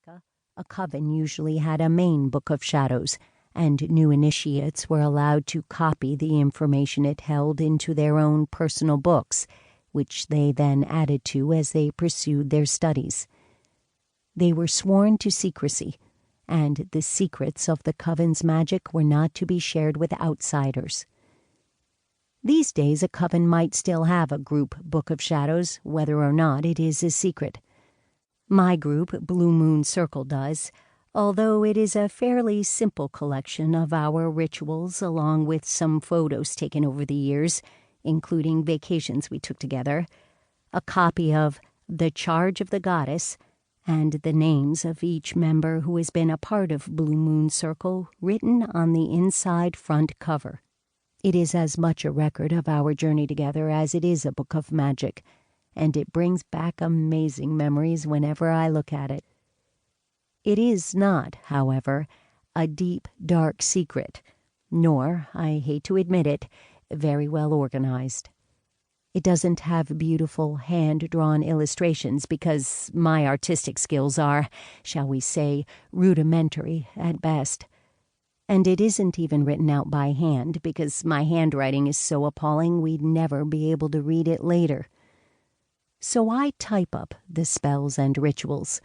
America, a coven usually had a main book of shadows, and new initiates were allowed to copy the information it held into their own personal books, which they then added to as they pursued their studies. They were sworn to secrecy, and the secrets of the coven's magic were not to be shared with outsiders. These days, a coven might still have a group book of shadows, whether or not it is a secret. My group, Blue Moon Circle, does, although it is a fairly simple collection of our rituals along with some photos taken over the years, including vacations we took together, a copy of The Charge of the Goddess, and the names of each member who has been a part of Blue Moon Circle written on the inside front cover. It is as much a record of our journey together as it is a book of magic, and it brings back amazing memories whenever I look at it. It is not, however, a deep, dark secret, nor, I hate to admit it, very well organized. It doesn't have beautiful hand-drawn illustrations because my artistic skills are, shall we say, rudimentary at best. And it isn't even written out by hand because my handwriting is so appalling we'd never be able to read it later. So I type up the spells and rituals,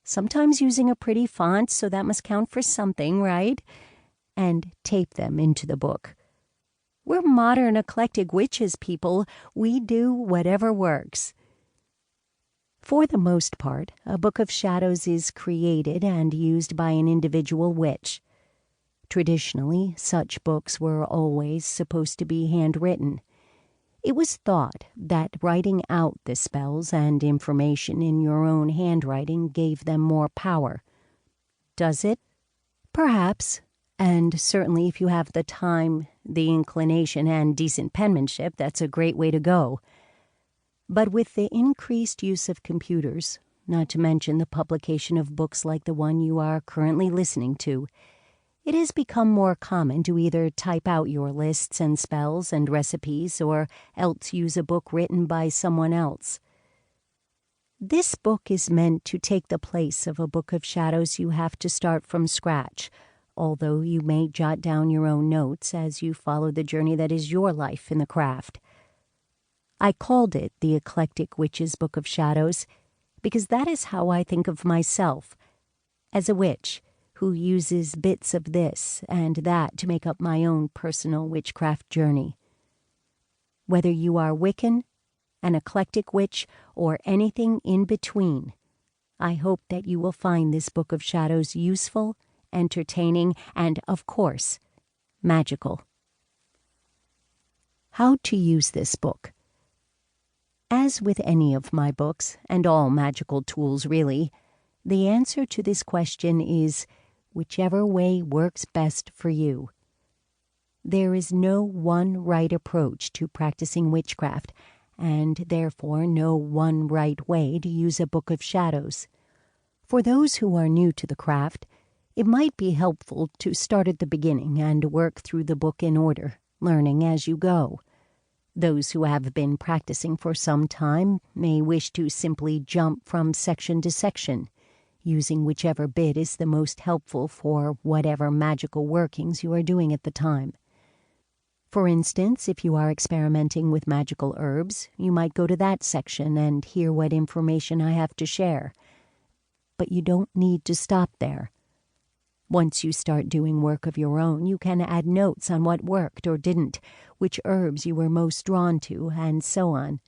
sometimes using a pretty font, so that must count for something, right? And tape them into the book. We're modern eclectic witches, people. We do whatever works. For the most part, a book of shadows is created and used by an individual witch. Traditionally, such books were always supposed to be handwritten. It was thought that writing out the spells and information in your own handwriting gave them more power. Does it? Perhaps. And certainly if you have the time, the inclination, and decent penmanship, that's a great way to go. But with the increased use of computers, not to mention the publication of books like the one you are currently listening to, it has become more common to either type out your lists and spells and recipes or else use a book written by someone else. This book is meant to take the place of a book of shadows you have to start from scratch, although you may jot down your own notes as you follow the journey that is your life in the craft. I called it the Eclectic Witch's Book of Shadows because that is how I think of myself, as a witch who uses bits of this and that to make up my own personal witchcraft journey. Whether you are Wiccan, an eclectic witch, or anything in between, I hope that you will find this Book of Shadows useful, entertaining, and, of course, magical. How to use this book. As with any of my books, and all magical tools really, the answer to this question is whichever way works best for you. There is no one right approach to practicing witchcraft, and therefore no one right way to use a book of shadows. For those who are new to the craft, it might be helpful to start at the beginning and work through the book in order, learning as you go. Those who have been practicing for some time may wish to simply jump from section to section, using whichever bit is the most helpful for whatever magical workings you are doing at the time. For instance, if you are experimenting with magical herbs, you might go to that section and hear what information I have to share. But you don't need to stop there. Once you start doing work of your own, you can add notes on what worked or didn't, which herbs you were most drawn to, and so on.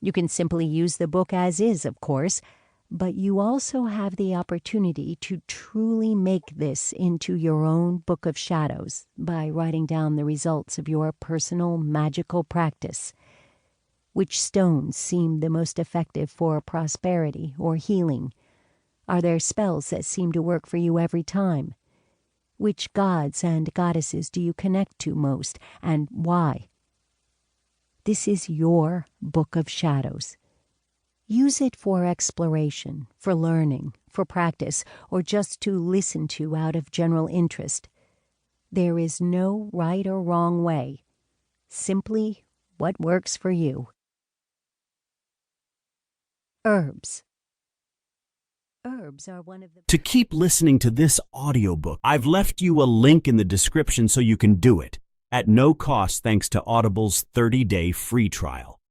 You can simply use the book as is, of course, but you also have the opportunity to truly make this into your own book of shadows by writing down the results of your personal magical practice. Which stones seem the most effective for prosperity or healing? Are there spells that seem to work for you every time? Which gods and goddesses do you connect to most, and why? This is your book of shadows. Use it for exploration, for learning, for practice, or just to listen to out of general interest. There is no right or wrong way. Simply what works for you. Herbs. herbs are one of the... To keep listening to this audiobook, I've left you a link in the description so you can do it, at no cost thanks to Audible's 30-day free trial.